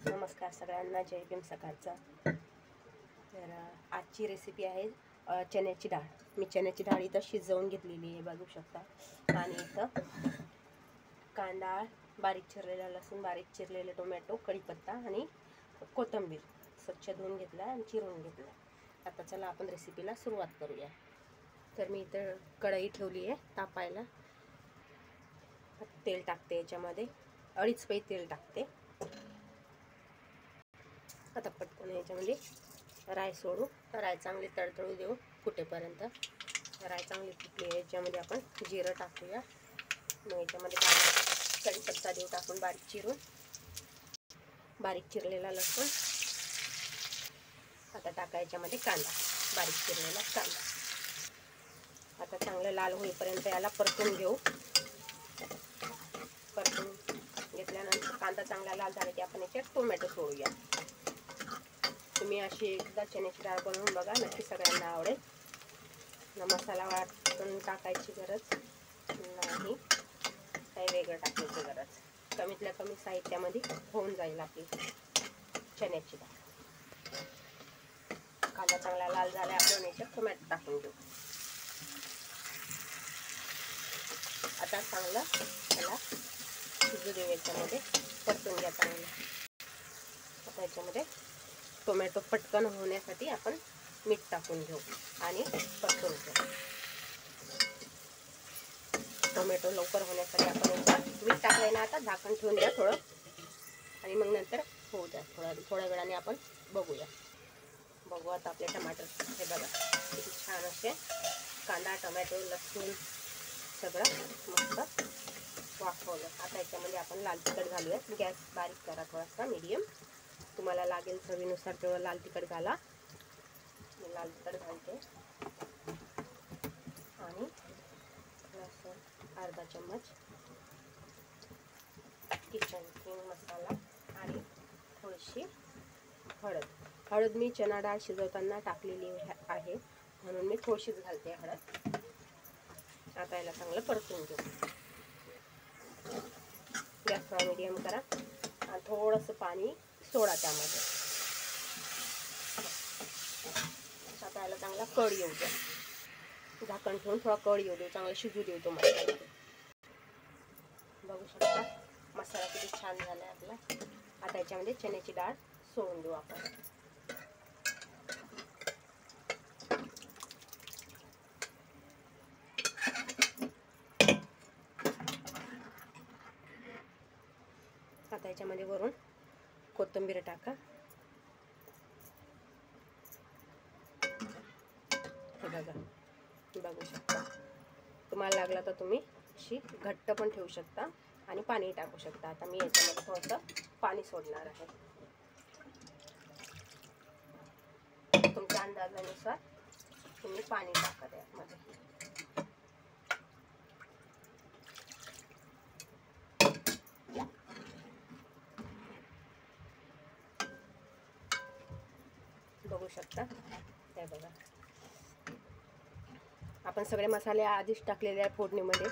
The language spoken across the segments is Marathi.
नमस्कार सगळ्यांना, जय भीम सकाळचा। तर आजची रेसिपी आहे चण्याची डाळ। मी चण्याची डाळ इथं शिजवून घेतलेली आहे, बघू शकता। आणि इथं कांदा, बारीक चिरलेला लसूण, बारीक चिरलेले टोमॅटो, कढीपत्ता आणि कोथिंबीर स्वच्छ धुवून घेतला आणि चिरून घेतला। आता चला आपण रेसिपीला सुरुवात करूया। तर मी इथं कढई ठेवली आहे तापायला। तेल टाकते, याच्यामध्ये 2.5 पै तेल टाकते। आता पटकन याच्यामध्ये राय सोडू, राय चांगली तडतडू देऊ फुटेपर्यंत। राय चांगली फुटली आहे, याच्यामध्ये आपण जिरं टाकूया। मग याच्यामध्ये कढीपत्ता देऊ टाकून बारीक चिरून, बारीक चिरलेला लसूण। आता टाका याच्यामध्ये कांदा, बारीक चिरलेला कांदा। आता चांगलं लाल होईपर्यंत याला परतून घेऊ। परतून घेतल्यानंतर कांदा चांगला लाल झाला की आपण याच्यात टोमॅटो सोडूया। तुम्ही अशी एकदा चण्याची डाळ बनवून बघा, नक्की सगळ्यांना आवडेल। मसाला वाटून टाकायची गरज नाही, काही वेगळं टाकायची गरज। कमीतल्या कमी साहित्यामध्ये होऊन जाईल आपली चण्याची डाळ। कांदा चांगला लाल झाला, आपण याच्यात टोमॅटो टाकून घेऊ। आता चांगलं त्याला शिजू देऊ, याच्यामध्ये परतून घ्या चांगलं। आता याच्यामध्ये टोमॅटो पटकन होण्यासाठी आपण मीठ टाकून घेऊ आणि परतून घेऊ। टोमॅटो लवकर होण्यासाठी आपण याच्यात मीठ टाकलंय ना, आता झाकण ठेवून द्या थोडं आणि मग नंतर होऊ द्या। थोड्या वेळाने आपण बघूया। बघू आता आपले टमाटर, हे बघा किती छान असे कांदा, टोमॅटो, लसूण सगळं मस्त वाफवलं। आता याच्यामध्ये आपण लाल तिखट घालूया। गॅस बारीक करा थोडासा, मीडियम। तुम्हाला लागेल चवीनुसार तेवढं लाल तिखट घाला। मी लाल तिखट घालते आणि थोडासा अर्धा चम्मच किचन किंग मसाला आणि थोडीशी हळद मी चणा डाळ शिजवताना टाकलेली आहे, म्हणून मी थोडीशीच घालते हळद। आता याला चांगलं परतून घेऊ। गॅस थोडा मीडियम करा आणि थोडंसं पाणी सोडा त्यामध्ये। आता याला चांगला कढ येऊ द्या, झाकण ठेवून थोडा कढ येऊ देऊ, चांगला शिजू देऊ तो मसाला। बघू शकता मसाला किती छान झालाय आपला। आता याच्यामध्ये चण्याची डाळ सोडून देऊ आपण। आता याच्यामध्ये वरून कोथिंबीर टाका। हे बघा, बघू शकता। तुम्हाला लागला तर तुम्ही अशी घट्ट पण ठेवू शकता आणि पाणी टाकू शकता। आता मी याच्यामध्ये थोडंसं पाणी सोडणार आहे। तुमच्या अंदाजानुसार तुम्ही पाणी टाका त्यामध्ये। बघू शकता, हे बघा आपण सगळे मसाले आधीच टाकलेले आहे फोडणीमध्ये,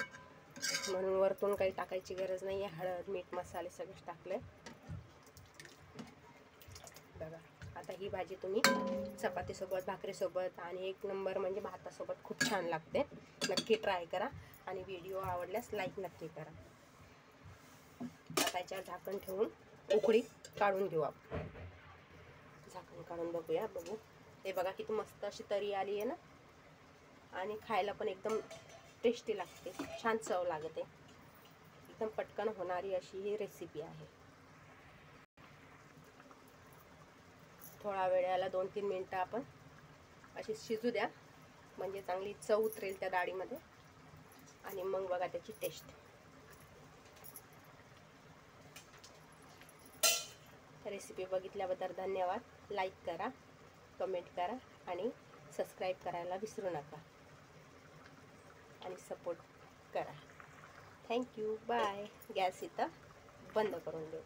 म्हणून वरतून काही टाकायची गरज नाही आहे। हळद, मीठ, मसाले सगळेच टाकले बघा। आता ही भाजी तुम्ही चपातीसोबत, भाकरीसोबत आणि एक नंबर म्हणजे भातासोबत खूप छान लागते। नक्की ट्राय करा आणि व्हिडिओ आवडल्यास लाईक नक्की करा। आता याच्यावर झाकण ठेवून उकळी काढून घेऊ आपण। झाकण काढून बघूया। हे बघा किती मस्त अशी तरी आली आहे ना, आणि खायला पण एकदम टेस्टी लागते, छान चव लागते। एकदम पटकन होणारी अशी ही रेसिपी आहे। थोडा वेळाला 2-3 मिनिटं आपण अशी शिजू द्या, म्हणजे चांगली चव उतरेल त्या डाळीमध्ये आणि मग बघा त्याची टेस्ट। रेसिपी बघितल्याबद्दल धन्यवाद। लाईक करा, कमेंट करा आणि सबस्क्राईब करायला विसरू नका आणि सपोर्ट करा। Thank you, bye. गॅस इथं बंद करून देऊ।